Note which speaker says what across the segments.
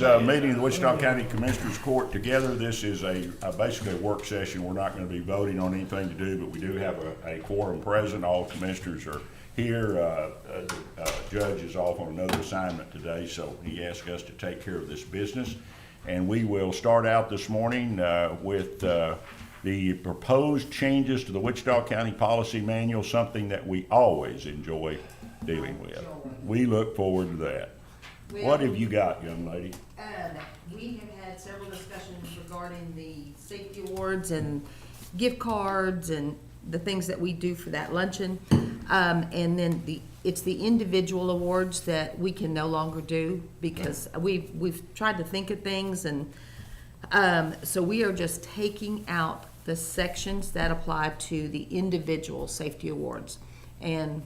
Speaker 1: this meeting of the Wichita County Commissioners Court together. This is basically a work session. We're not going to be voting on anything to do, but we do have a quorum present. All commissioners are here. The judge is off on another assignment today, so he asked us to take care of this business. And we will start out this morning with the proposed changes to the Wichita County Policy Manual, something that we always enjoy dealing with. We look forward to that. What have you got, young lady?
Speaker 2: We have had several discussions regarding the safety awards and gift cards and the things that we do for that luncheon. And then it's the individual awards that we can no longer do because we've tried to think of things, and so we are just taking out the sections that apply to the individual safety awards. And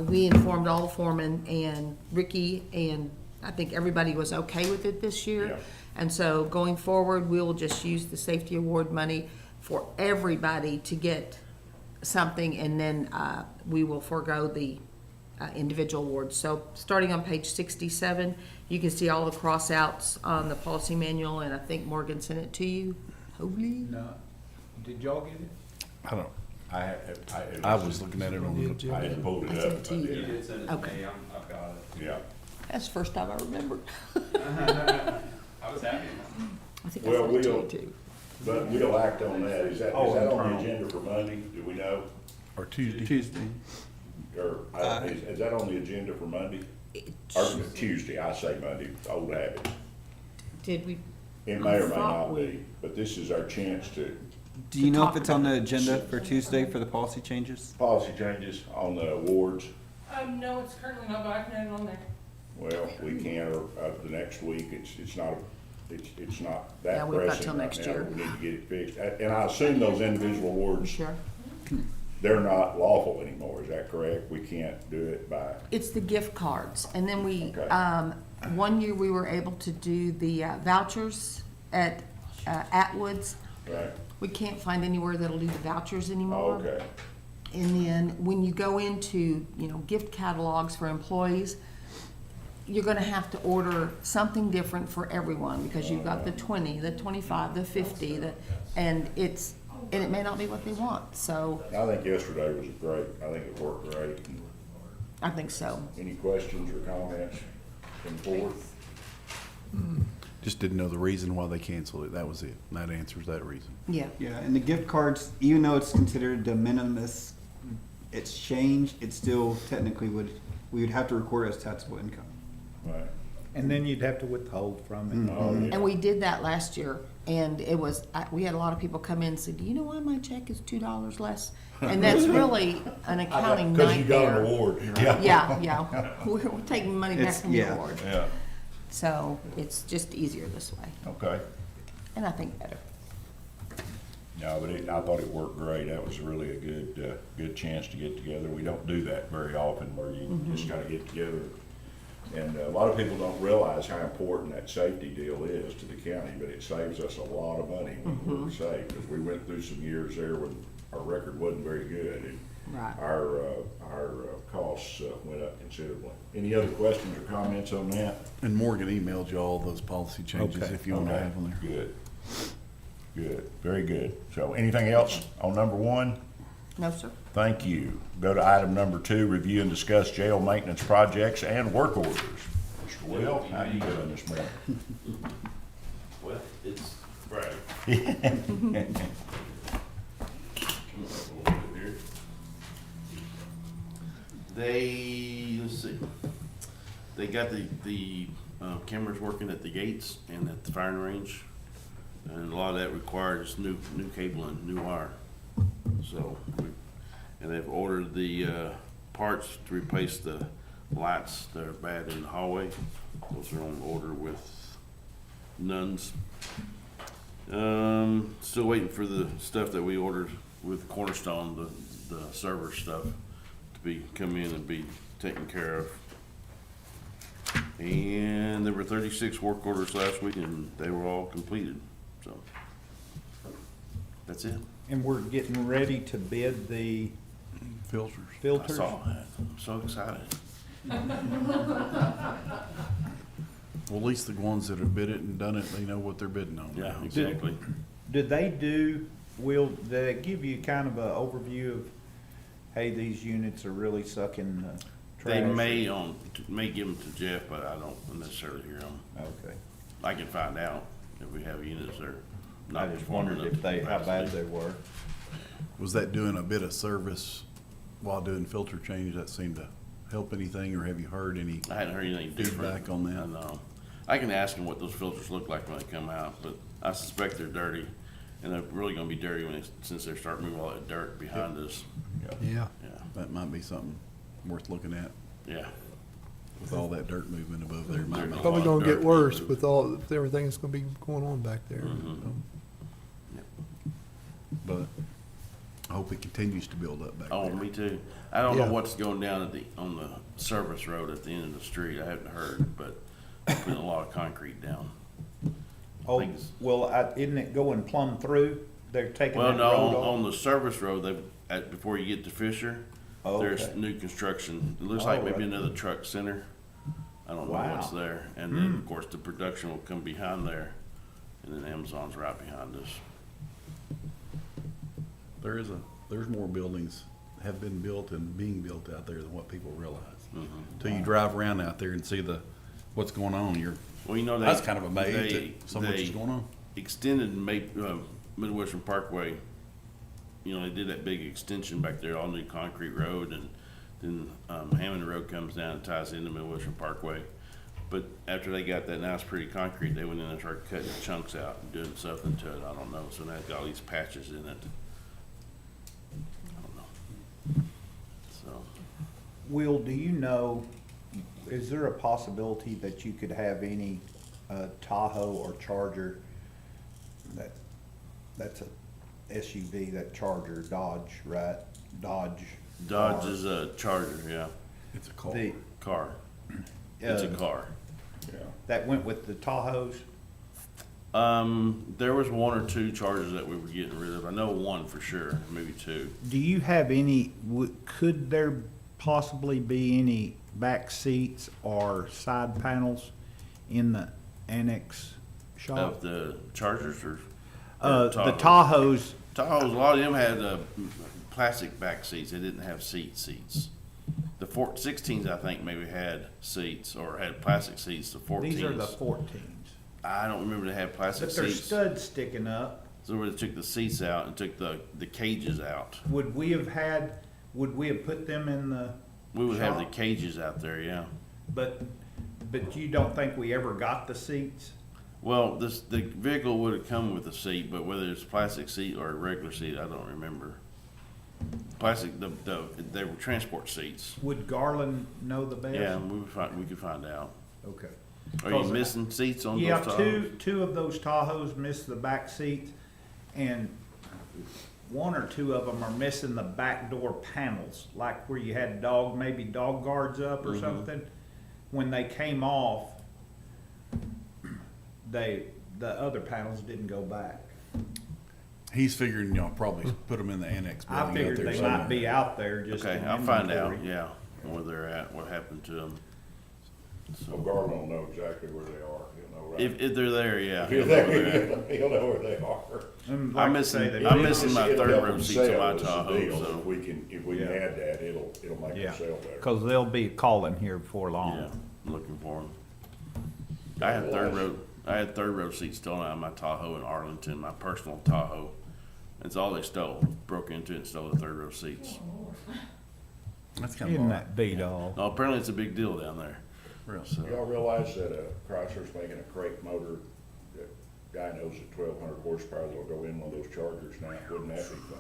Speaker 2: we informed all the foremen and Ricky, and I think everybody was okay with it this year.
Speaker 1: Yeah.
Speaker 2: And so going forward, we'll just use the safety award money for everybody to get something, and then we will forego the individual awards. So starting on page 67, you can see all the cross-outs on the policy manual, and I think Morgan sent it to you. Hopefully.
Speaker 3: No. Did y'all get it?
Speaker 4: I don't.
Speaker 1: I
Speaker 4: was looking at it on the agenda.
Speaker 1: I hadn't pulled it
Speaker 2: I
Speaker 1: up.
Speaker 2: sent it to you.
Speaker 1: but,
Speaker 3: You did send it to
Speaker 2: Okay.
Speaker 3: me. I've got it.
Speaker 1: Yeah.
Speaker 2: That's the first time I remembered.
Speaker 3: I was happy.
Speaker 2: I think
Speaker 1: Well,
Speaker 2: I sent it to
Speaker 1: we'll-
Speaker 2: you too.
Speaker 1: But we'll act on that. Is that on the agenda for Monday? Do we know?
Speaker 4: Or Tuesday.
Speaker 1: Or is that on the agenda for Monday? Or Tuesday, I say Monday, it's old habit.
Speaker 2: Did we?
Speaker 1: It may or may
Speaker 2: thought
Speaker 1: not
Speaker 2: we-
Speaker 1: be, but this is our chance to,
Speaker 5: Do you know
Speaker 2: talk
Speaker 5: if it's on the
Speaker 2: about it.
Speaker 5: agenda for Tuesday for the policy changes?
Speaker 1: policy changes on the awards.
Speaker 6: No, it's currently not, but I can add it on there.
Speaker 1: Well, we can, or the next week, it's not that
Speaker 2: Yeah, we've got
Speaker 1: pressing
Speaker 2: till
Speaker 1: right
Speaker 2: next
Speaker 1: now.
Speaker 2: year.
Speaker 1: We need to get it fixed. And I assume those individual awards,
Speaker 2: Sure.
Speaker 1: they're not lawful anymore, is that correct? We can't do it by,
Speaker 2: It's the gift cards, and then we,
Speaker 1: Okay.
Speaker 2: one year we were able to do the vouchers at Atwood's.
Speaker 1: right?
Speaker 2: We can't find anywhere that'll do the vouchers
Speaker 1: Oh,
Speaker 2: anymore.
Speaker 1: okay,
Speaker 2: And then when you go into, gift catalogs for employees, you're gonna have to order something different for everyone, because you've got the 20, the 25, the 50, and it may not be what they want, so
Speaker 1: I think yesterday was great, I think it worked great.
Speaker 2: I think so.
Speaker 1: Any questions or comments from the board?
Speaker 4: Just didn't know the reason why they canceled it. That was it. And that answers that reason.
Speaker 2: Yeah.
Speaker 5: Yeah, and the gift cards, even though it's considered de minimis exchange, it still technically we would have to record it as taxable income.
Speaker 1: Right.
Speaker 3: And then you'd have to withhold from it.
Speaker 1: Oh, yeah.
Speaker 2: And we did that last year, and it was, we had a lot of people come in and say, do you know why my check is $2 less? And that's really an accounting
Speaker 1: Because you got an
Speaker 2: nightmare.
Speaker 1: award.
Speaker 2: Yeah. We're taking money back
Speaker 5: It's-
Speaker 2: from the
Speaker 5: yeah.
Speaker 2: award.
Speaker 1: Yeah,
Speaker 2: So it's just easier this way,
Speaker 1: okay.
Speaker 2: and I think better.
Speaker 1: No, but I thought it worked great. That was really a good chance to get together. We don't do that very often where you just gotta get together. And a lot of people don't realize how important that safety deal is to the county, but it saves us a lot of money when we're safe. Because we went through some years there when our record wasn't very good, and
Speaker 2: Right.
Speaker 1: our costs went up considerably. Any other questions or comments on that?
Speaker 4: And Morgan emailed you all those policy changes
Speaker 1: Okay,
Speaker 4: if you want to
Speaker 1: okay,
Speaker 4: have them there.
Speaker 1: Good, very good. So anything else on number one?
Speaker 2: No, sir.
Speaker 1: Thank you. Go to item number 2, review and discuss jail maintenance projects and work orders. Mr. Will, how you doing this morning?
Speaker 7: Well, it's Friday. Let's see, they got the cameras working at the gates and at the firing range, and a lot of that requires new cabling, new wire. So, and they've ordered the parts to replace the lights that are bad in the hallway. Those are on order with Nuns. Still waiting for the stuff that we ordered with Cornerstone, the server stuff, to come in and be taken care of. And there were 36 work orders last week, and they were all completed. So that's it.
Speaker 3: And we're getting ready to bid the
Speaker 4: Filters.
Speaker 7: I
Speaker 3: filters.
Speaker 7: saw that. I'm so excited.
Speaker 4: Well, at least the ones that have bid it and done it, they know what they're bidding on.
Speaker 7: Yeah,
Speaker 4: now.
Speaker 7: exactly.
Speaker 3: Do they do they give you kind of a overview of, hey, these units are really sucking trash?
Speaker 7: They may give them to Jeff, but I don't necessarily hear them.
Speaker 3: Okay.
Speaker 7: I can find out if we have units that are
Speaker 3: I
Speaker 7: not
Speaker 3: just
Speaker 7: performing
Speaker 3: wondered
Speaker 7: up
Speaker 3: if
Speaker 7: to
Speaker 3: how bad
Speaker 7: capacity.
Speaker 3: they were.
Speaker 4: Was that doing a bit of service while doing filter change that seemed to help anything, or have you heard any?
Speaker 7: I hadn't heard anything different.
Speaker 4: Feedback on that?
Speaker 7: I know. I can ask them what those filters look like when they come out, but I suspect they're dirty. And they're really gonna be dirty since they're starting to move all that dirt behind us.
Speaker 8: Yeah.
Speaker 7: Yeah,
Speaker 4: That might be something worth looking at
Speaker 7: yeah.
Speaker 4: with all that dirt movement above there. Might make-
Speaker 8: Probably
Speaker 7: lot of
Speaker 8: gonna get
Speaker 7: dirt
Speaker 8: worse
Speaker 7: moved.
Speaker 8: with everything that's gonna be going on back there.
Speaker 7: Mhm.
Speaker 4: But I hope it continues to build up back
Speaker 7: Oh,
Speaker 4: there.
Speaker 7: me too. I don't know
Speaker 8: Yeah.
Speaker 7: what's going down on the service road at the end of the street. I haven't heard, but they're putting a lot of concrete down.
Speaker 3: Oh,
Speaker 7: think it's-
Speaker 3: well, isn't it going plumb through? They're taking
Speaker 7: Well,
Speaker 3: that
Speaker 7: no,
Speaker 3: road
Speaker 7: on
Speaker 3: off?
Speaker 7: the service road, before you get to Fisher,
Speaker 3: Oh,
Speaker 7: there's
Speaker 3: okay.
Speaker 7: new construction. It looks like
Speaker 3: Oh,
Speaker 7: maybe
Speaker 3: right.
Speaker 7: another truck center. I don't know what's
Speaker 3: Wow.
Speaker 7: there. And then, of course, the production will come behind there, and then Amazon's right behind us.
Speaker 4: There's more buildings have been built and being built out there than what people realize.
Speaker 7: Mhm.
Speaker 4: Till you drive around out there and see what's going on,
Speaker 7: Well, you know,
Speaker 4: I was kind of amazed
Speaker 7: they-
Speaker 4: that so much is
Speaker 7: they
Speaker 4: going on.
Speaker 7: extended Midwestern Parkway. You know, they did that big extension back there, all new concrete road, and then Hammond Road comes down and ties into Midwestern Parkway. But after they got that, now it's pretty concrete, they went in and started cutting chunks out and doing something to it, I don't know, so now it's got all these patches in it. I don't know. So,
Speaker 3: Will, do you know, is there a possibility that you could have any Tahoe or Charger that's a SUV, that Charger, Dodge, right? Dodge
Speaker 7: Dodge is a Charger, yeah,
Speaker 4: It's a call.
Speaker 3: The,
Speaker 7: car, it's a car.
Speaker 1: Yeah.
Speaker 3: that went with the Tahoes?
Speaker 7: There was one or two Chargers that we were getting rid of, I know one for sure, maybe two.
Speaker 3: Do you have any, could there possibly be any back seats or side panels in the annex shop?
Speaker 7: Of the Chargers or?
Speaker 3: The Tahoes,
Speaker 7: Tahoes, a lot of them had plastic back seats. They didn't have seats. The 16s, I think, maybe had seats or had plastic seats. The 14s,
Speaker 3: these are the 14s.
Speaker 7: I don't remember they had plastic
Speaker 3: But there's
Speaker 7: seats.
Speaker 3: studs sticking up.
Speaker 7: So they took the seats out and took the cages out.
Speaker 3: Would we have put them in the,
Speaker 7: We would have the
Speaker 3: Shop.
Speaker 7: cages out there, yeah.
Speaker 3: but you don't think we ever got the seats?
Speaker 7: Well, the vehicle would have come with a seat, but whether it's a plastic seat or a regular seat, I don't remember. Plastic, they were transport seats.
Speaker 3: Would Garland know the best?
Speaker 7: Yeah, we could find out.
Speaker 3: Okay.
Speaker 7: Are you
Speaker 3: Cause-
Speaker 7: missing seats on those
Speaker 3: Yeah,
Speaker 7: Tahoes?
Speaker 3: two of those Tahoes missed the back seats, and one or two of them are missing the back door panels, like where you had maybe dog guards up or
Speaker 7: Mhm.
Speaker 3: something. When they came off, the other panels didn't go back.
Speaker 4: He's figuring, probably put them in the annex building
Speaker 3: I
Speaker 4: out
Speaker 3: figured
Speaker 4: there
Speaker 3: they
Speaker 4: somewhere.
Speaker 3: might be out there just
Speaker 7: Okay,
Speaker 3: in
Speaker 7: I'll find out,
Speaker 3: inventory.
Speaker 7: yeah, where they're at, what happened to them.
Speaker 1: So Garland will know exactly where they are, he'll know right.
Speaker 7: If they're there, yeah.
Speaker 1: If you're there, he'll know where they are.
Speaker 3: And
Speaker 7: I'm
Speaker 3: like I say,
Speaker 7: missing-
Speaker 3: they
Speaker 7: I'm
Speaker 3: did-
Speaker 7: missing my
Speaker 1: It'll
Speaker 7: third
Speaker 1: help
Speaker 7: row
Speaker 1: them
Speaker 7: seats in
Speaker 1: sell
Speaker 7: my
Speaker 1: is the
Speaker 7: Tahoe,
Speaker 1: deal.
Speaker 7: so-
Speaker 1: If we can
Speaker 3: Yeah.
Speaker 1: add that, it'll make
Speaker 3: Yeah,
Speaker 1: them sell better.
Speaker 3: cause they'll be calling here before long.
Speaker 7: Yeah, I'm looking for them. I had third row seats stolen out of my Tahoe in Arlington, my personal Tahoe. That's all they stole, broke into it and stole the third row seats.
Speaker 4: That's kind of
Speaker 3: Isn't
Speaker 4: odd.
Speaker 3: that beat all?
Speaker 7: No, apparently it's a big deal down there,
Speaker 4: Real.
Speaker 7: so.
Speaker 1: Y'all realize that Chrysler's making a crate motor, that guy knows at 1,200 horsepower, they'll go in one of those Chargers now, wouldn't that be fun?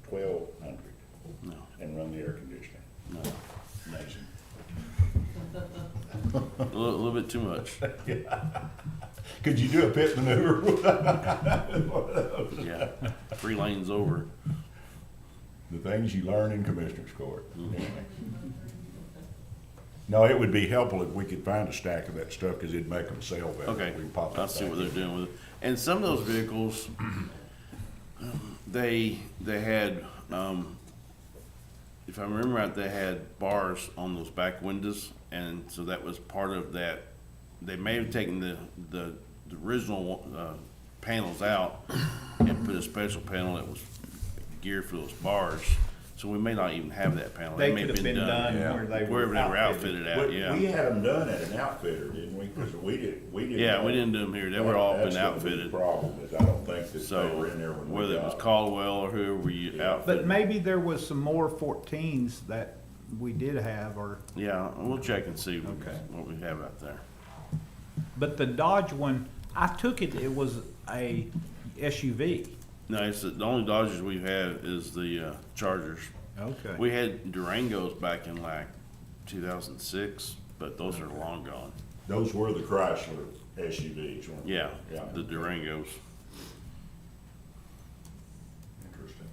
Speaker 1: 1,200,
Speaker 7: No,
Speaker 1: and run the air conditioning,
Speaker 7: no,
Speaker 1: amazing.
Speaker 7: a little bit too much,
Speaker 1: Could you do a pit maneuver with
Speaker 7: yeah, 3 lanes over.
Speaker 1: the things you learn in commissioner's court? No, it would be helpful if we could find a stack of that stuff, because it'd make them sell better.
Speaker 7: Okay,
Speaker 1: We can pop that
Speaker 7: I'll see
Speaker 1: back
Speaker 7: what they're
Speaker 1: in.
Speaker 7: doing with it. And some of those vehicles, they had, if I remember right, they had bars on those back windows, and so that was part of that they may have taken the original, panels out and put a special panel that was geared for those bars. So we may not even have that panel.
Speaker 3: They
Speaker 7: may
Speaker 3: could have been done
Speaker 1: Yeah.
Speaker 3: where they
Speaker 7: Wherever
Speaker 3: were
Speaker 7: they were
Speaker 3: outfitted.
Speaker 7: outfitted at,
Speaker 1: We
Speaker 7: yeah.
Speaker 1: had them done at an outfitter, didn't we? Because we didn't.
Speaker 7: Yeah, we didn't do them here. They were all been
Speaker 1: That's gonna be the
Speaker 7: outfitted.
Speaker 1: problem, is I don't think that they
Speaker 7: So
Speaker 1: were in there when we
Speaker 7: whether it
Speaker 1: got
Speaker 7: was
Speaker 1: them.
Speaker 7: Caldwell or whoever you
Speaker 1: Yeah.
Speaker 7: outfitted.
Speaker 3: But maybe there was some more 14s that we did have, or,
Speaker 7: Yeah, we'll check and see
Speaker 3: Okay.
Speaker 7: what we have out there.
Speaker 3: but the Dodge one, I took it was a SUV.
Speaker 7: No, it's the only Dodgers we've had is the Chargers.
Speaker 3: Okay.
Speaker 7: We had Durangos back in like 2006, but those are long gone.
Speaker 1: Those were the Chrysler SUVs, weren't they?
Speaker 7: Yeah,
Speaker 1: Yeah.
Speaker 7: the Durangos.
Speaker 1: Interesting.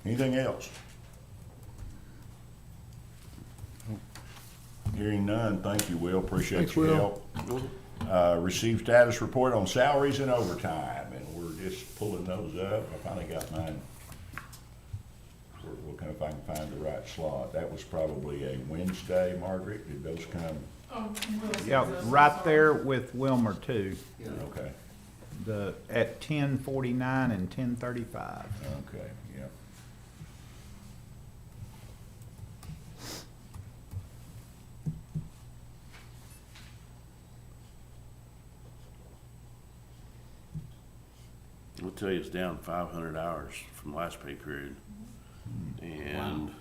Speaker 1: Anything else? Hearing none, thank you, Will, appreciate
Speaker 8: Thanks,
Speaker 1: your
Speaker 8: Will.
Speaker 1: help. Receive status report on salaries and overtime, and we're just pulling those up. I finally got mine. We're looking if I can find the right slot. That was probably a Wednesday, Margaret, did those come?
Speaker 6: Oh, Will
Speaker 3: Yeah,
Speaker 6: says
Speaker 3: right there with Wilmer too,
Speaker 1: Okay,
Speaker 3: at 10:49 and 10:35.
Speaker 1: okay, yeah.
Speaker 7: We'll tell you it's down 500 hours from last pay period. And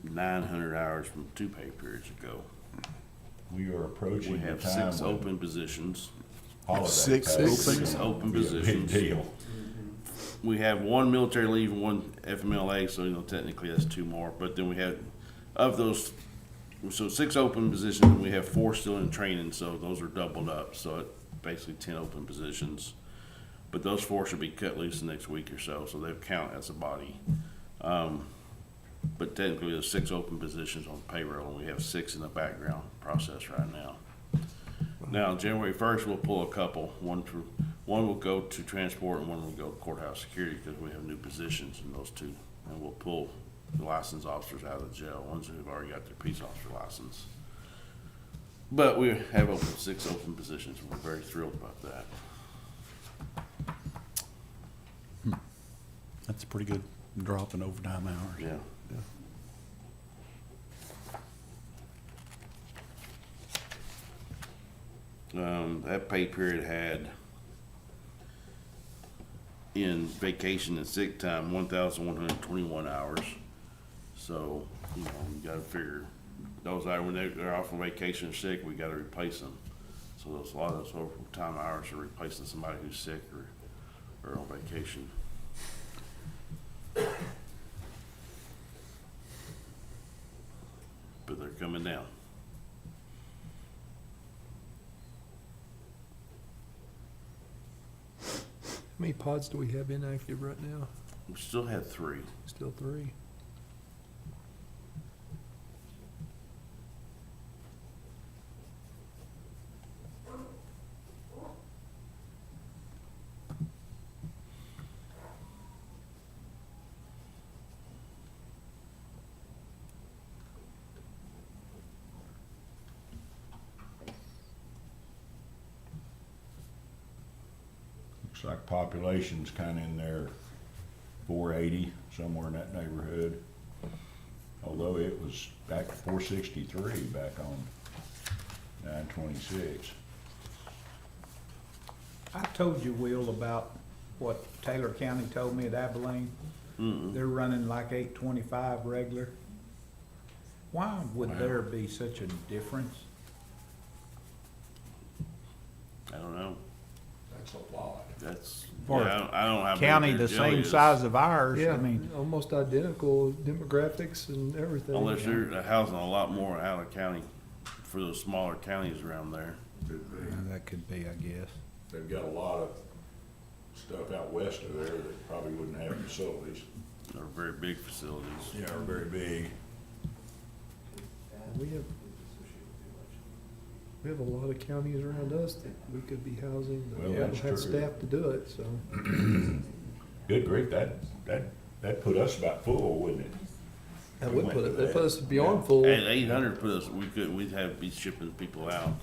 Speaker 7: 900 hours from 2 pay periods ago.
Speaker 1: We are approaching
Speaker 7: We
Speaker 1: the
Speaker 7: have
Speaker 1: time
Speaker 7: 6
Speaker 1: when
Speaker 7: open positions.
Speaker 1: holiday
Speaker 4: Six
Speaker 1: pay is
Speaker 7: Six
Speaker 1: gonna
Speaker 7: open
Speaker 1: be a big
Speaker 7: positions.
Speaker 1: deal.
Speaker 7: We have 1 military leave and 1 FMLA, so technically that's 2 more. But then we have, of those, so 6 open positions, and we have 4 still in training, so those are doubled up. So it basically 10 open positions. But those 4 should be cut loose the next week or so, so they'll count as a body. But technically there's 6 open positions on payroll, and we have 6 in the background process right now. Now, January 1st, we'll pull a couple. One will go to transport and one will go to courthouse security because we have new positions in those 2. And we'll pull the licensed officers out of the jail, ones who have already got their peace officer license. But we have 6 open positions, and we're very thrilled about that.
Speaker 4: That's a pretty good drop in overtime hours.
Speaker 7: Yeah. That pay period had in vacation and sick time 1,121 hours. So, you gotta figure those hours when they're off on vacation or sick, we gotta replace them. So a lot of those overtime hours are replacing somebody who's sick or on vacation. But they're coming down.
Speaker 8: How many pods do we have inactive right now?
Speaker 7: We still had 3.
Speaker 8: Still 3.
Speaker 1: Looks like population's kinda in there 480, somewhere in that neighborhood. Although it was back to 463 back on 9/26.
Speaker 3: I told you, Will, about what Taylor County told me at Abilene. They're running like 825 regular. Why would there be such a difference?
Speaker 7: I don't know.
Speaker 1: That's a lot.
Speaker 7: That's,
Speaker 3: For
Speaker 7: yeah, I don't know how big
Speaker 3: County
Speaker 7: their
Speaker 3: the
Speaker 7: jail
Speaker 3: same
Speaker 7: is.
Speaker 3: size of ours,
Speaker 8: Yeah,
Speaker 3: I mean,
Speaker 8: almost identical demographics and everything.
Speaker 7: Unless they're housing a lot more out of county for those smaller counties around there.
Speaker 3: that could be, I guess.
Speaker 1: They've got a lot of stuff out west of there that probably wouldn't have facilities.
Speaker 7: They're very big facilities.
Speaker 1: Yeah, they're very big.
Speaker 8: We have a lot of counties around us that we could be housing, but
Speaker 1: Well,
Speaker 8: we don't
Speaker 1: that's
Speaker 8: have
Speaker 1: true.
Speaker 8: staff to do it, so.
Speaker 1: Good grief, that put us about full, wouldn't it?
Speaker 8: That would put it, that put us beyond full.
Speaker 7: At 800 put us, we'd be shipping people out,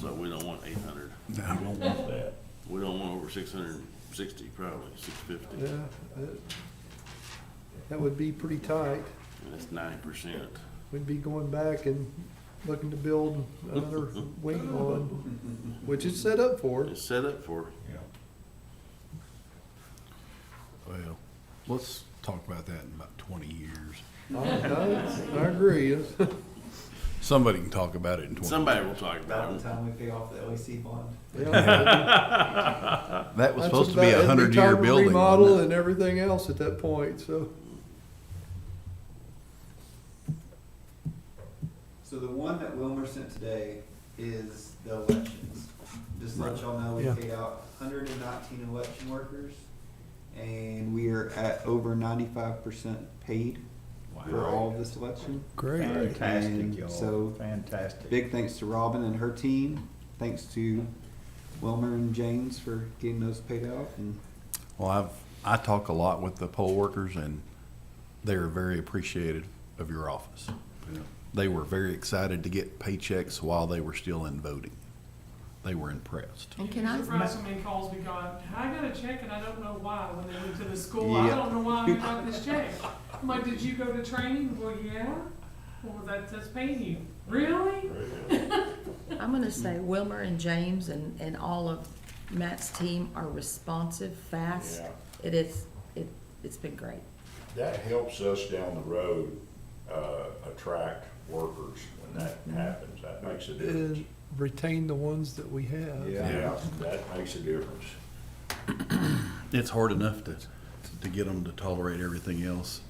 Speaker 7: so we don't want 800.
Speaker 1: You don't want that.
Speaker 7: We don't want over 660, probably 650.
Speaker 8: Yeah, that would be pretty tight.
Speaker 7: That's 9%.
Speaker 8: We'd be going back and looking to build another wing on, which it's set up for.
Speaker 7: It's set up for.
Speaker 1: Yeah.
Speaker 4: Well, let's talk about that in about 20 years.
Speaker 8: I agree.
Speaker 4: Somebody can talk about it in 20
Speaker 7: Somebody will talk
Speaker 5: About
Speaker 7: about
Speaker 5: the
Speaker 7: it.
Speaker 5: time we pay off the LEC bond.
Speaker 8: Yeah,
Speaker 4: That was
Speaker 8: that's
Speaker 4: supposed to be
Speaker 8: about-
Speaker 4: a
Speaker 8: it'd be
Speaker 4: 100-year
Speaker 8: time to
Speaker 4: building,
Speaker 8: remodel
Speaker 4: wasn't it?
Speaker 8: and everything else at that point, so.
Speaker 5: So the one that Wilmer sent today is the elections. Just to let y'all know, we
Speaker 8: Yeah.
Speaker 5: paid out 119 election workers, and we are at over 95% paid for all of this election.
Speaker 8: Great.
Speaker 3: Fantastic,
Speaker 5: And
Speaker 3: y'all.
Speaker 5: so-
Speaker 3: Fantastic.
Speaker 5: Big thanks to Robin and her team. Thanks to Wilmer and James for getting those paid out. And
Speaker 4: Well, I talk a lot with the poll workers, and they're very appreciative of your office. They were very excited to get paychecks while they were still in voting. They were impressed.
Speaker 2: And can I,
Speaker 6: Surprised how many calls we got. I got a check and I don't know why when they went to the school. I
Speaker 5: Yeah.
Speaker 6: don't know why I got this check. I'm like, did you go to training? Well, yeah. Well, that's paying you. Really?
Speaker 2: I'm gonna say Wilmer and James and all of Matt's team are responsive, fast.
Speaker 1: Yeah.
Speaker 2: It is, it's been great.
Speaker 1: That helps us down the road, attract workers when that happens. That makes a difference.
Speaker 8: And retain the ones that we have.
Speaker 1: Yeah, that makes a difference.
Speaker 4: It's hard enough to get them to tolerate everything else,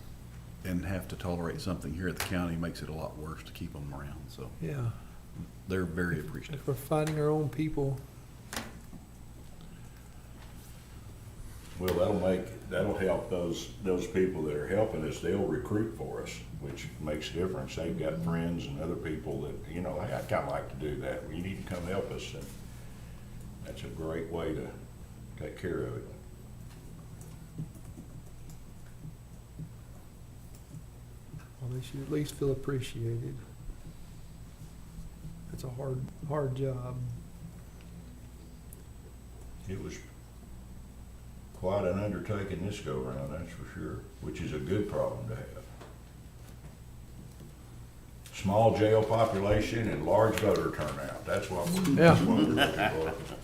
Speaker 4: and have to tolerate something here at the county makes it a lot worse to keep them around, so
Speaker 8: Yeah,
Speaker 4: they're very appreciative.
Speaker 8: if we're finding our own people,
Speaker 1: Well, that'll help those people that are helping us, they'll recruit for us, which makes a difference. They've got friends and other people that, you know, hey, I'd kinda like to do that, you need to come help us, and that's a great way to take care of it.
Speaker 8: well, they should at least feel appreciated. It's a hard job.
Speaker 1: It was quite an undertaking this go around, that's for sure, which is a good problem to have. Small jail population and large voter turnout, that's what we're,
Speaker 8: Yeah.
Speaker 1: that's what we're looking for.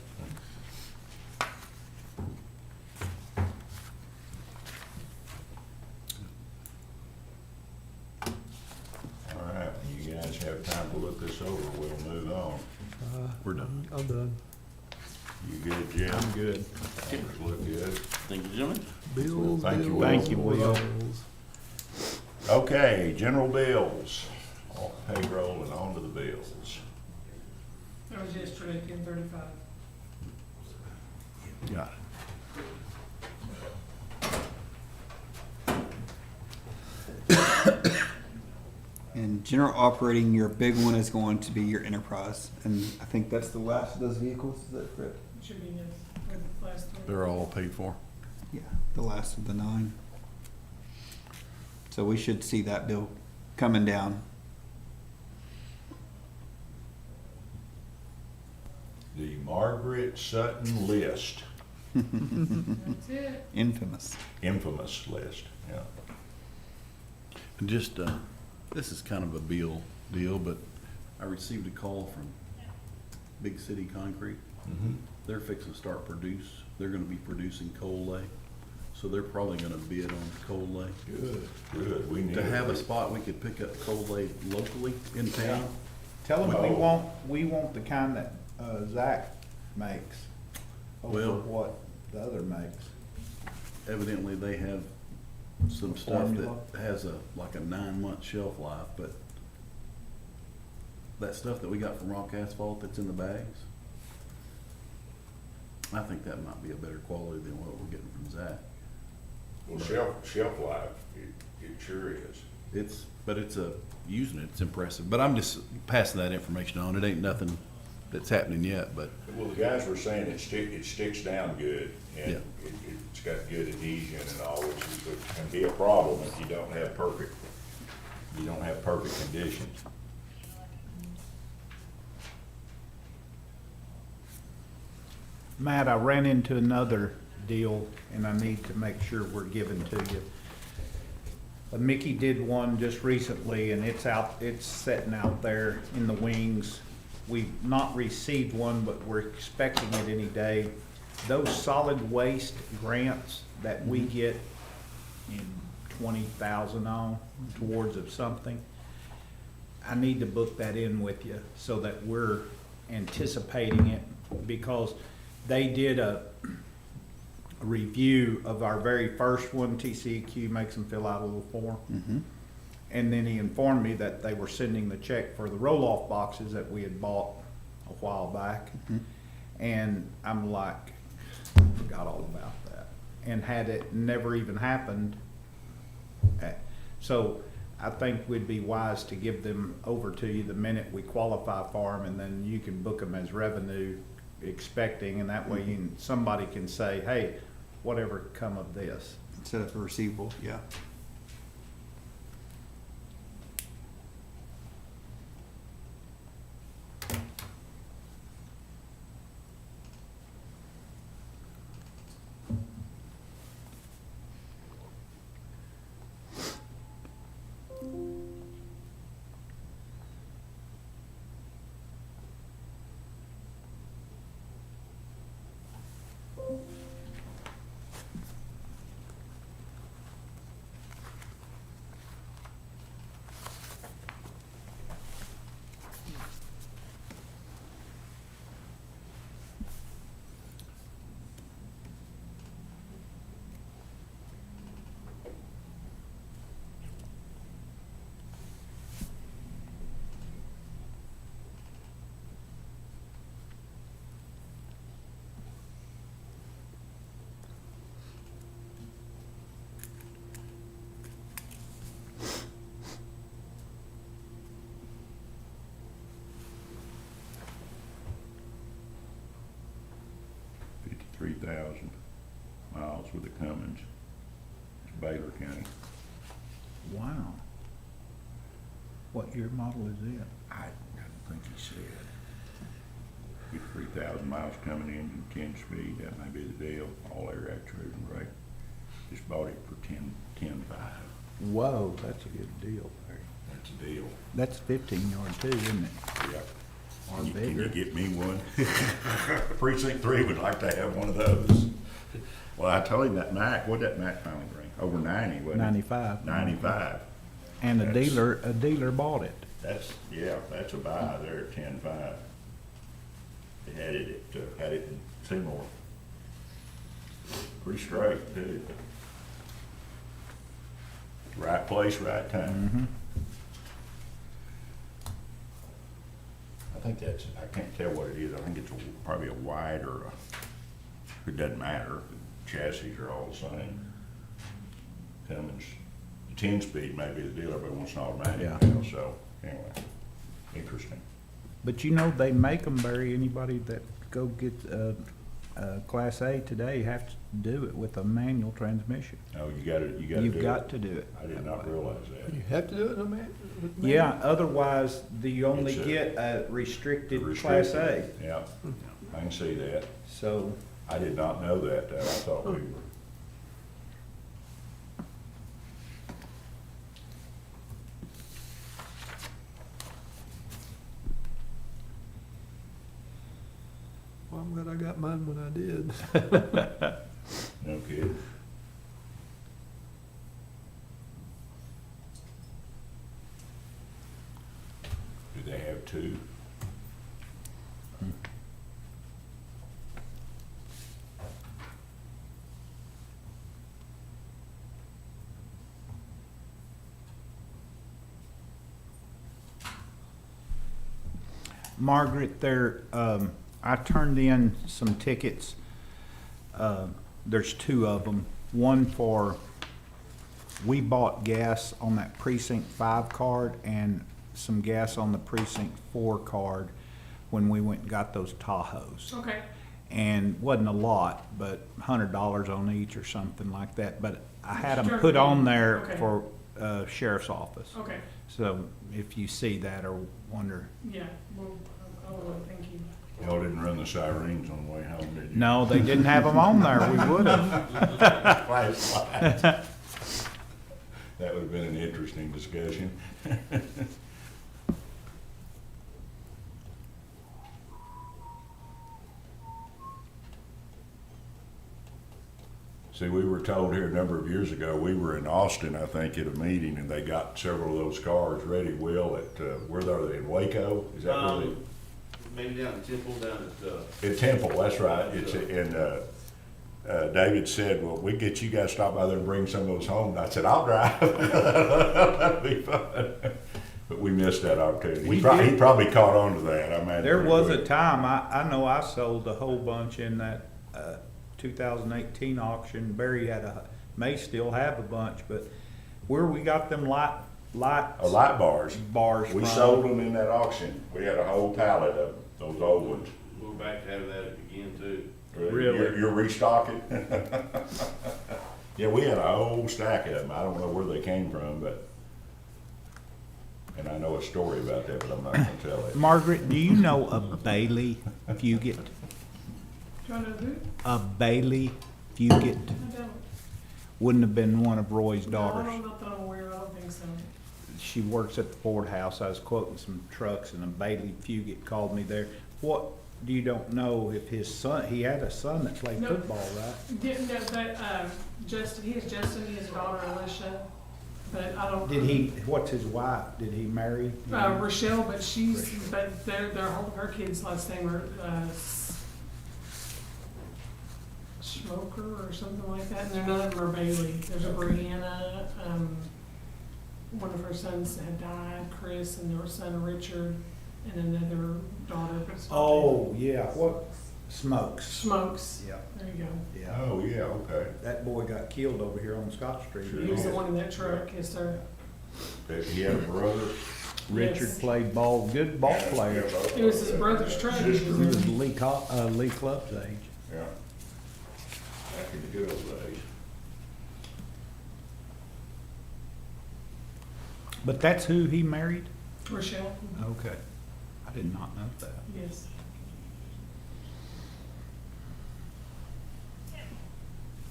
Speaker 1: All right, when you guys have time to look this over, we'll move on.
Speaker 4: We're done.
Speaker 8: I'm done.
Speaker 1: You good, Jim? I'm good. Numbers look good.
Speaker 7: Thank you, gentlemen.
Speaker 8: Bills,
Speaker 1: Thank you,
Speaker 8: bills,
Speaker 1: Will. Thank you,
Speaker 3: Will.
Speaker 8: bills.
Speaker 1: Okay, general bills, off payroll and on to the bills.
Speaker 6: That was yesterday, 10:35.
Speaker 4: Got it.
Speaker 5: And general operating, your big one is going to be your enterprise. And I think that's the last of those vehicles, is that correct?
Speaker 6: It should be, yes, with the last three.
Speaker 4: They're all paid for.
Speaker 5: Yeah, the last of the 9. So we should see that bill coming down.
Speaker 1: The Margaret Sutton list,
Speaker 6: That's it.
Speaker 5: Infamous.
Speaker 1: infamous list, yeah.
Speaker 4: And just, this is kind of a deal, but I received a call from Big City Concrete. They're fixing to they're gonna be producing coal lay, so they're probably gonna bid on coal lay.
Speaker 1: Good, we need.
Speaker 4: To have a spot we could pick up coal lay locally in town.
Speaker 3: Tell them
Speaker 1: Well-
Speaker 3: we want the kind that, Zach makes over
Speaker 4: Well-
Speaker 3: what the other makes.
Speaker 4: Evidently, they have some stuff
Speaker 3: Formula.
Speaker 4: that has like a 9-month shelf life, but that stuff that we got from Rock Asphalt that's in the bags, I think that might be a better quality than what we're getting from Zach.
Speaker 1: Well, shelf life, it sure is.
Speaker 4: Using it's impressive, but I'm just passing that information on. It ain't nothing that's happening yet, but
Speaker 1: Well, the guys were saying it sticks down good, and
Speaker 4: Yeah.
Speaker 1: it's got good adhesion and all, which can be a problem if you don't have perfect You don't have perfect conditions.
Speaker 3: Matt, I ran into another deal, and I need to make sure we're giving to you. Mickey did one just recently, and it's sitting out there in the wings. We've not received one, but we're expecting it any day. Those solid waste grants that we get in 20,000 on towards of something, I need to book that in with you so that we're anticipating it, because they did a review of our very first one. TCEQ makes them fill out a little form. And then he informed me that they were sending the check for the roll-off boxes that we had bought a while back. And I'm like, forgot all about that. And had it never even happened, so I think we'd be wise to give them over to you the minute we qualify for them, and then you can book them as revenue expecting, and that way somebody can say, hey, whatever come of this.
Speaker 5: Set up a receivable, yeah.
Speaker 1: $53,000 miles with the Cummins. It's Baylor County.
Speaker 3: Wow. What year model is it?
Speaker 1: I don't think he said. 53,000 miles coming in, 10 speed, that may be the deal, all air actuated and brake. Just bought it for 10.5.
Speaker 3: Whoa, that's a good deal.
Speaker 1: That's a deal.
Speaker 3: That's 15 yard too, isn't it?
Speaker 1: Yeah.
Speaker 3: Or
Speaker 1: Can you
Speaker 3: bigger.
Speaker 1: get me one? Precinct 3 would like to have one of those. Well, I told him that Mac, what'd that Mac finally bring? Over 90, wasn't it?
Speaker 3: 95.
Speaker 1: 95.
Speaker 3: And a
Speaker 1: That's-
Speaker 3: dealer bought it.
Speaker 1: That's, yeah, that's a buy there at 10.5. They had it in Seymour. Pretty straight, too. Right place, right time. I think that's, I can't tell what it is. I think it's probably a wide or it doesn't matter. The chassis are all the same. Cummins, the 10-speed may be the deal. Everybody wants an automatic
Speaker 3: Yeah.
Speaker 1: now, so anyway, interesting.
Speaker 3: But you know, they make them, Barry. Anybody that go get Class A today have to do it with a manual transmission.
Speaker 1: Oh, you gotta do it.
Speaker 3: You've got to do it.
Speaker 1: I did not realize that.
Speaker 8: You have to do it, no man?
Speaker 3: Yeah, otherwise you only
Speaker 1: It's a-
Speaker 3: get a restricted Class A.
Speaker 1: Restricted. Yeah, I can see that.
Speaker 3: So,
Speaker 1: I did not know that, though. I thought we were.
Speaker 8: Well, I'm glad I got mine when I did.
Speaker 1: No kid. Do they have two?
Speaker 3: Margaret, I turned in some tickets. There's two of them. One for, we bought gas on that Precinct 5 card and some gas on the Precinct 4 card when we went and got those Tahoes.
Speaker 6: Okay.
Speaker 3: And wasn't a lot, but $100 on each or something like that. But I had them
Speaker 6: Sure.
Speaker 3: put on there
Speaker 6: Okay.
Speaker 3: for sheriff's office.
Speaker 6: Okay,
Speaker 3: So if you see that or wonder,
Speaker 6: yeah, well, I will, thank you.
Speaker 1: Y'all didn't run the sirens on the way home, did you?
Speaker 3: no, they didn't have them on there, we would have.
Speaker 1: Flashlights. That would have been an interesting discussion. See, we were told here a number of years ago, we were in Austin, I think, at a meeting, and they got several of those cars ready, Will, at, where are they, in Waco? Is that where they?
Speaker 7: Maybe down at Temple, down at,
Speaker 1: At Temple, that's right. It's, and, David said, well, we get you guys to stop by there and bring some of those home. And I said, I'll drive. That'd be fun. But we missed that opportunity.
Speaker 3: We
Speaker 1: He
Speaker 3: did.
Speaker 1: probably caught on to that, I imagine.
Speaker 3: There was a time, I know I sold a whole bunch in that 2018 auction. Barry may still have a bunch, but where we got them light
Speaker 1: Light bars.
Speaker 3: bars
Speaker 1: We
Speaker 3: from.
Speaker 1: sold them in that auction. We had a whole pallet of those old ones.
Speaker 7: we're back to have that again too.
Speaker 3: Really?
Speaker 1: You're restocking? Yeah, we had a whole stack of them. I don't know where they came from, but, and I know a story about that, but I'm not gonna tell it.
Speaker 3: Margaret, do you know a Bailey Fugit?
Speaker 6: Do I know who?
Speaker 3: A Bailey Fugit
Speaker 6: I don't.
Speaker 3: wouldn't have been one of Roy's
Speaker 6: No, I
Speaker 3: daughters.
Speaker 6: don't know that I'm aware, I don't think so.
Speaker 3: She works at the Ford House. I was quoting some trucks, and a Bailey Fugit called me there. What, you don't know if his son, he had a son that played
Speaker 6: No.
Speaker 3: football, right?
Speaker 6: Didn't know that, Justin, he has Justin, he has a daughter Alicia, but I don't.
Speaker 3: Did he, what's his wife? Did he marry?
Speaker 6: Rochelle, but but her kid's last name are, Smoker or something like that, and they're none of them are Bailey. There's a Brianna, one of her sons had died, Chris, and their son Richard, and another daughter, but it's not
Speaker 3: Oh, yeah, what, Smokes.
Speaker 6: Smokes.
Speaker 3: Yeah,
Speaker 6: There you go.
Speaker 3: yeah.
Speaker 1: Oh, yeah, okay.
Speaker 3: That boy got killed over here on Scott Street.
Speaker 1: Sure.
Speaker 6: He was the one in that truck, yes, sir.
Speaker 1: He had a brother.
Speaker 3: Richard
Speaker 6: Yes.
Speaker 3: played ball, good ball player.
Speaker 6: It was his brother's truck. He
Speaker 3: He
Speaker 6: was
Speaker 3: was
Speaker 6: in.
Speaker 3: Lee Club's age.
Speaker 1: Yeah. Back in the good old days.
Speaker 3: But that's who he married?
Speaker 6: Rochelle,
Speaker 3: Okay. I did not know that.
Speaker 6: yes.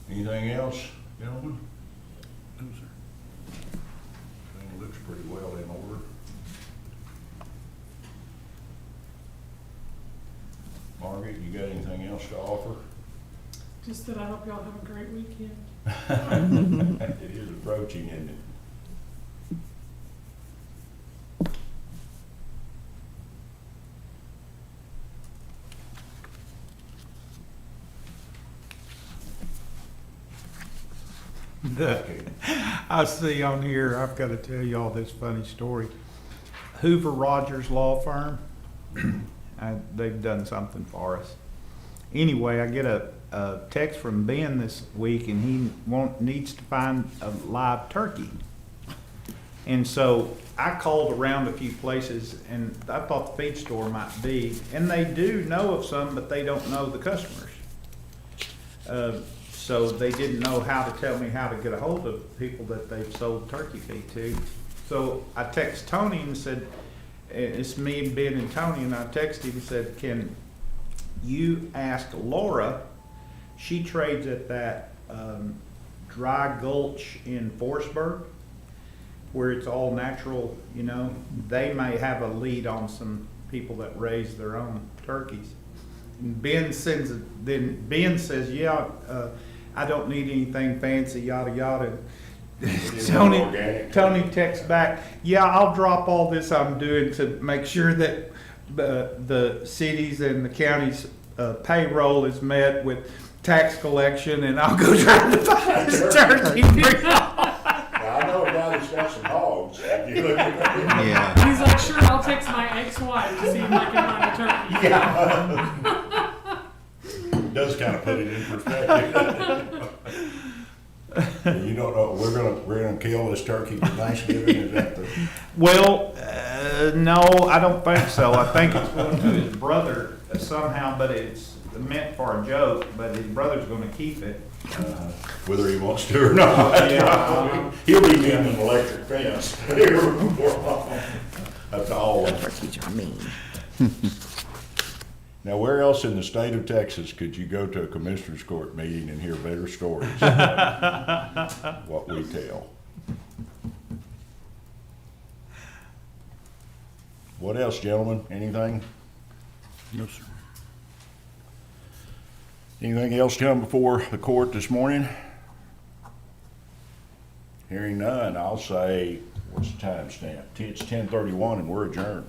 Speaker 1: Anything else, gentlemen? No, sir. Thing looks pretty well in order. Margaret, you got anything else to offer?
Speaker 6: Just that I hope y'all have a great weekend.
Speaker 1: It is approaching, isn't it?
Speaker 3: I see on here, I've got to tell you all this funny story. Hoover Rogers Law Firm, they've done something for us. Anyway, I get a text from Ben this week, and he needs to find a live turkey. And so I called around a few places, and I thought the feed store might be, and they do know of some, but they don't know the customers. So they didn't know how to tell me how to get a hold of people that they've sold turkey feed to. So I text Tony and said, it's me, Ben, and Tony, and I texted him and said, can you ask Laura? She trades at that Dry Gulch in Forestburg, where it's all natural, you know. They may have a lead on some people that raise their own turkeys. And Ben says, yeah, I don't need anything fancy, yada, yada. Tony texts back, yeah, I'll drop all this I'm doing to make sure that the cities and the county's payroll is met with tax collection, and I'll go try to buy this turkey.
Speaker 1: Now, I know a guy that's got some hogs. If you look at that.
Speaker 5: Yeah.
Speaker 6: He's like, sure, I'll text my ex-wife to see if I can find a turkey.
Speaker 1: Yeah. Does kind of put it in perspective. You don't know, we're gonna kill this turkey for Thanksgiving, is that the?
Speaker 3: Well, no, I don't think so. I think it's going to his brother somehow, but it's meant for a joke, but his brother's gonna keep it.
Speaker 1: Whether he wants to or not.
Speaker 3: Yeah.
Speaker 1: He'll be getting an electric fence here before long. That's all.
Speaker 2: Our teachers are mean.
Speaker 1: Now, where else in the state of Texas could you go to a commissioners court meeting and hear better stories than what we tell? What else, gentlemen? Anything?
Speaker 4: No, sir.
Speaker 1: Anything else come before the court this morning? Hearing none, I'll say, what's the time stamp? It's 10:31 and we're adjourned.